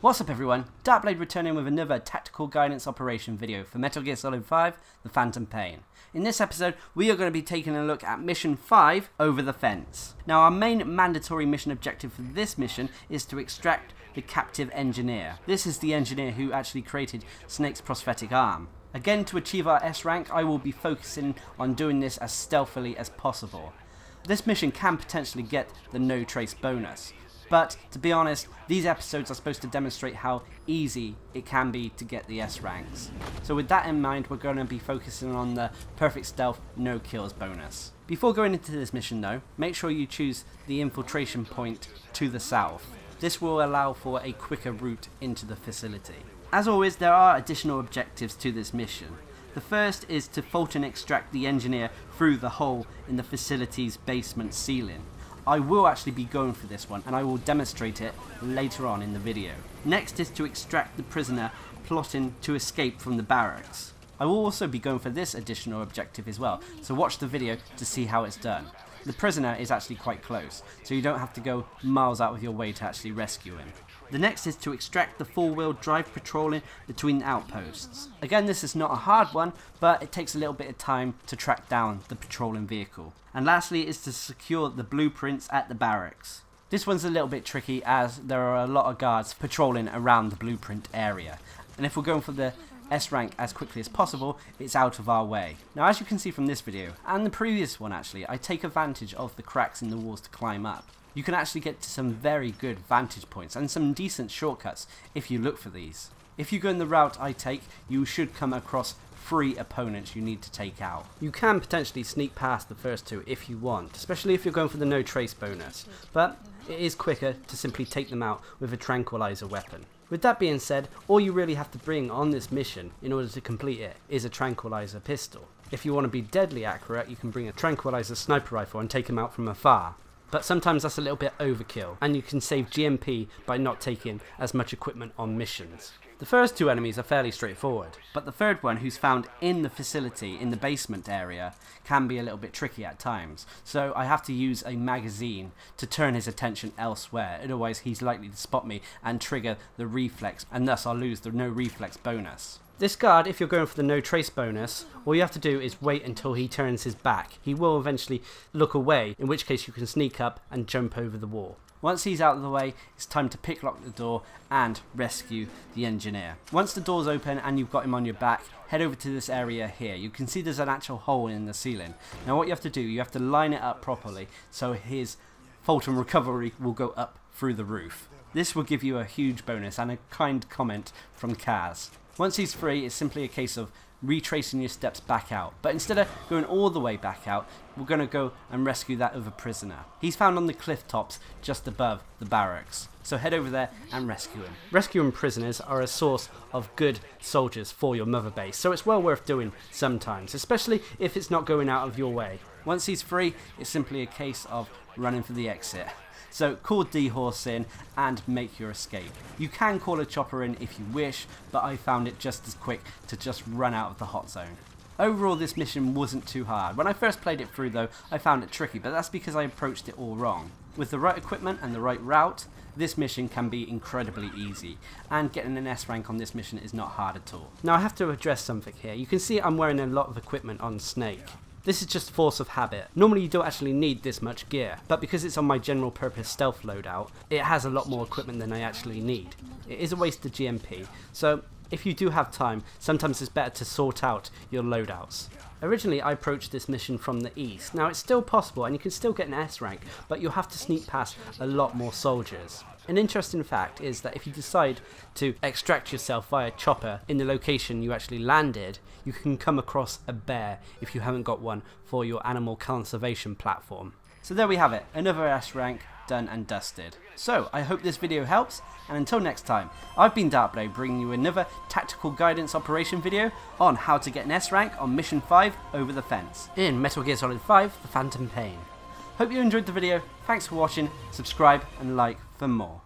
What's up everyone, Darcblade returning with another tactical guidance operation video for Metal Gear Solid 5, The Phantom Pain. In this episode, we are going to be taking a look at Mission 5, Over the Fence. Now our main mandatory mission objective for this mission is to extract the captive engineer. This is the engineer who actually created Snake's prosthetic arm. Again, to achieve our S rank, I will be focusing on doing this as stealthily as possible. This mission can potentially get the no trace bonus. But, to be honest, these episodes are supposed to demonstrate how easy it can be to get the S ranks. So with that in mind, we're going to be focusing on the perfect stealth no kills bonus. Before going into this mission though, make sure you choose the infiltration point to the south. This will allow for a quicker route into the facility. As always, there are additional objectives to this mission. The first is to Fulton extract the engineer through the hole in the facility's basement ceiling. I will actually be going for this one and I will demonstrate it later on in the video. Next is to extract the prisoner plotting to escape from the barracks. I will also be going for this additional objective as well, so watch the video to see how it's done. The prisoner is actually quite close, so you don't have to go miles out of your way to actually rescue him. The next is to extract the four-wheel drive patrolling between outposts. Again, this is not a hard one, but it takes a little bit of time to track down the patrolling vehicle. And lastly is to secure the blueprints at the barracks. This one's a little bit tricky as there are a lot of guards patrolling around the blueprint area. And if we're going for the S rank as quickly as possible, it's out of our way. Now as you can see from this video, and the previous one actually, I take advantage of the cracks in the walls to climb up. You can actually get to some very good vantage points and some decent shortcuts if you look for these. If you go in the route I take, you should come across 3 opponents you need to take out. You can potentially sneak past the first 2 if you want, especially if you're going for the no trace bonus, but it is quicker to simply take them out with a tranquilizer weapon. With that being said, all you really have to bring on this mission in order to complete it is a tranquilizer pistol. If you want to be deadly accurate, you can bring a tranquilizer sniper rifle and take them out from afar. But sometimes that's a little bit overkill, and you can save GMP by not taking as much equipment on missions. The first 2 enemies are fairly straightforward, but the third one, who's found in the facility in the basement area, can be a little bit tricky at times, so I have to use a magazine to turn his attention elsewhere, otherwise he's likely to spot me and trigger the reflex, and thus I'll lose the no reflex bonus. This guard, if you're going for the no trace bonus, all you have to do is wait until he turns his back. He will eventually look away, in which case you can sneak up and jump over the wall. Once he's out of the way, it's time to picklock the door and rescue the engineer. Once the door's open and you've got him on your back, head over to this area here. You can see there's an actual hole in the ceiling. Now what you have to do, you have to line it up properly so his Fulton recovery will go up through the roof. This will give you a huge bonus and a kind comment from Kaz. Once he's free, it's simply a case of retracing your steps back out. But instead of going all the way back out, we're going to go and rescue that other prisoner. He's found on the cliff tops just above the barracks. So head over there and rescue him. Rescuing prisoners are a source of good soldiers for your mother base, so it's well worth doing sometimes, especially if it's not going out of your way. Once he's free, it's simply a case of running for the exit. So call D-Horse in and make your escape. You can call a chopper in if you wish, but I found it just as quick to just run out of the hot zone. Overall, this mission wasn't too hard. When I first played it through though, I found it tricky, but that's because I approached it all wrong. With the right equipment and the right route, this mission can be incredibly easy, and getting an S rank on this mission is not hard at all. Now I have to address something here. You can see I'm wearing a lot of equipment on Snake. This is just force of habit. Normally you don't actually need this much gear, but because it's on my general purpose stealth loadout, it has a lot more equipment than I actually need. It is a waste of GMP, so if you do have time, sometimes it's better to sort out your loadouts. Originally I approached this mission from the east. Now it's still possible and you can still get an S rank, but you'll have to sneak past a lot more soldiers. An interesting fact is that if you decide to extract yourself via chopper in the location you actually landed, you can come across a bear if you haven't got one for your animal conservation platform. So there we have it, another S rank done and dusted. So I hope this video helps, and until next time, I've been Darcblade bringing you another tactical guidance operation video on how to get an S rank on Mission 5 Over the Fence in Metal Gear Solid 5 The Phantom Pain. Hope you enjoyed the video, thanks for watching, subscribe and like for more.